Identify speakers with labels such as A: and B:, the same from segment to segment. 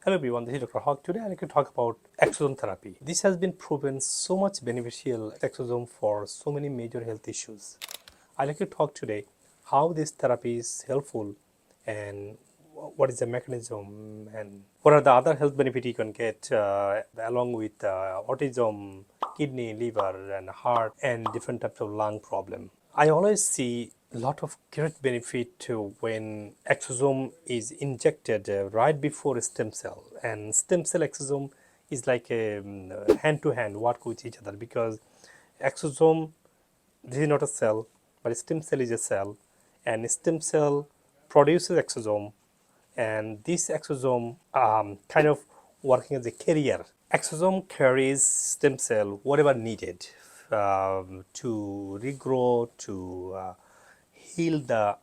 A: Hello everyone, this is Dr. Haque. Today I'd like to talk about exosome therapy. This has been proven so much beneficial exosome for so many major health issues. I'd like to talk today how this therapy is helpful and what is the mechanism and what are the other health benefits you can get along with autism, kidney, liver and heart and different types of lung problem. I always see a lot of great benefit to when exosome is injected right before a stem cell, and stem cell exosome is like a hand to hand work with each other, because exosome, this is not a cell but a stem cell is a cell, and stem cell produces exosome, and this exosome kind of working as a carrier. Exosome carries stem cell whatever needed to regrow, to heal the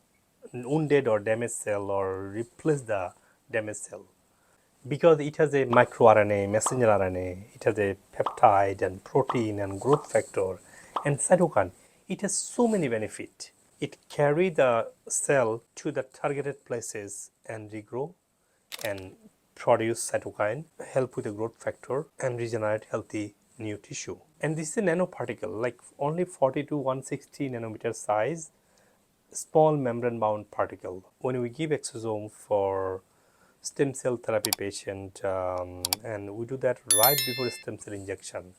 A: wounded or damaged cell or replace the damaged cell. Because it has a microRNA, messenger RNA, it has a peptide and protein and growth factor and cytokine. It has so many benefits. It carries the cell to the targeted places and regrow and produce cytokine, help with the growth factor and regenerate healthy new tissue. And this is a nanoparticle, like only 40 to 160 nanometer size, small membrane bound particle. When we give exosome for stem cell therapy patient, and we do that right before stem cell injection,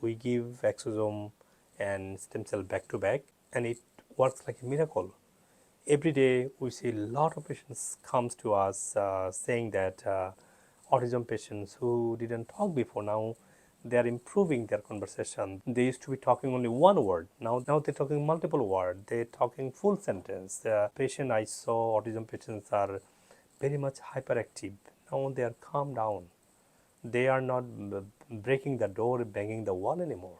A: we give exosome and stem cell back to back, and it works like a miracle. Every day we see a lot of patients comes to us saying that autism patients who didn't talk before, now they are improving their conversation. They used to be talking only one word. Now they're talking multiple words. They're talking full sentence. The patient I saw, autism patients are very much hyperactive. Now they are calmed down. They are not breaking the door, banging the wall anymore.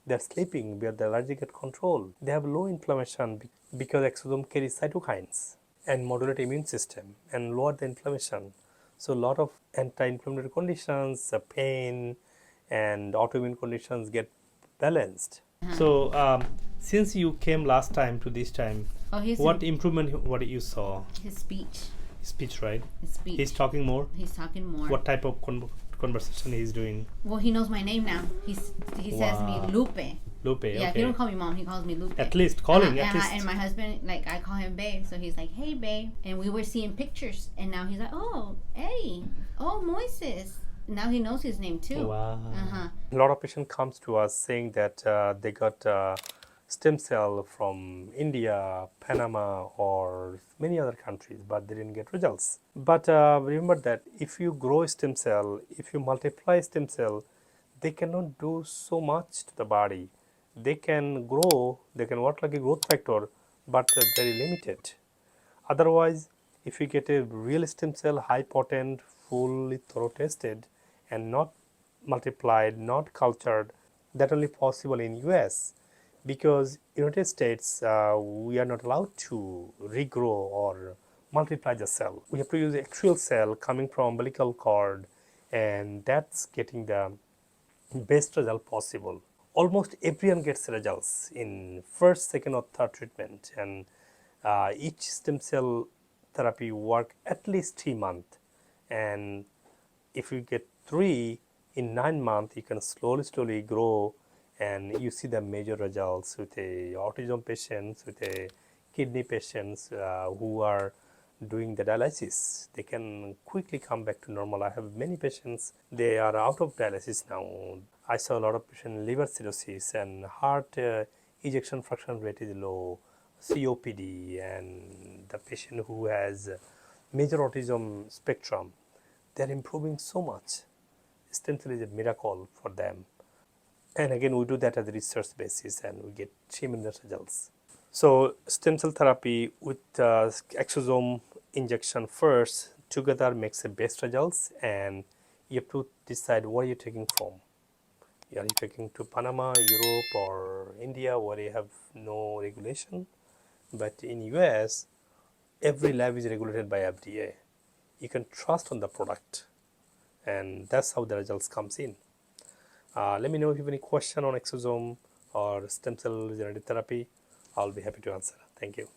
A: They're sleeping where the allergic get control. They have low inflammation because exosome carries cytokines and modulate immune system and lower the inflammation. So a lot of anti-inflammatory conditions, pain and autoimmune conditions get balanced. So since you came last time to this time, what improvement what you saw?
B: His speech,
A: right?
B: His speech.
A: He's talking more.
B: He's talking more.
A: What type of conversation he's doing?
B: Well, he knows my name now. He says me Lupe.
A: Lupe.
B: Yeah,
A: okay.
B: He don't call me mom. He calls me Lupe.
A: At least calling. At least.
B: And my husband, like, I call him babe, so he's like, hey babe. And we were seeing pictures, and now he's like, oh Eddie, oh Moises. Now he knows his name too.
A: Wow. A lot of patients comes to us saying that they got stem cell from India, Panama, or many other countries, but they didn't get results. But remember that if you grow a stem cell, if you multiply stem cell, they cannot do so much to the body. They can grow, they can work like a growth factor, but very limited. Otherwise, if you get a real stem cell, high potent, fully thorough tested, and not multiplied, not cultured, that only possible in US, because United States we are not allowed to regrow or multiply the cell. We have to use actual cell coming from umbilical cord, and that's getting the best result possible. Almost everyone gets results in first, second or third treatment, and each stem cell therapy work at least 3 months, and if you get 3 in 9 months, you can slowly grow, and you see the major results with a autism patients, with a kidney patients who are doing the dialysis. They can quickly come back to normal. I have many patients, they are out of dialysis now. I saw a lot of patients liver cirrhosis and heart ejection fraction rate is low, COPD, and the patient who has major autism spectrum, they are improving so much. Stem cell is a miracle for them. And again, we do that as a research basis, and we get tremendous results. So stem cell therapy with exosome injection first together makes the best results, and you have to decide where you're taking from. Are you taking to Panama, Europe, or India, where you have no regulation? But in US, every lab is regulated by FDA. You can trust on the product, and that's how the results comes in. Let me know if you have any question on exosome or stem cell regenerative therapy. I'll be happy to answer. Thank you.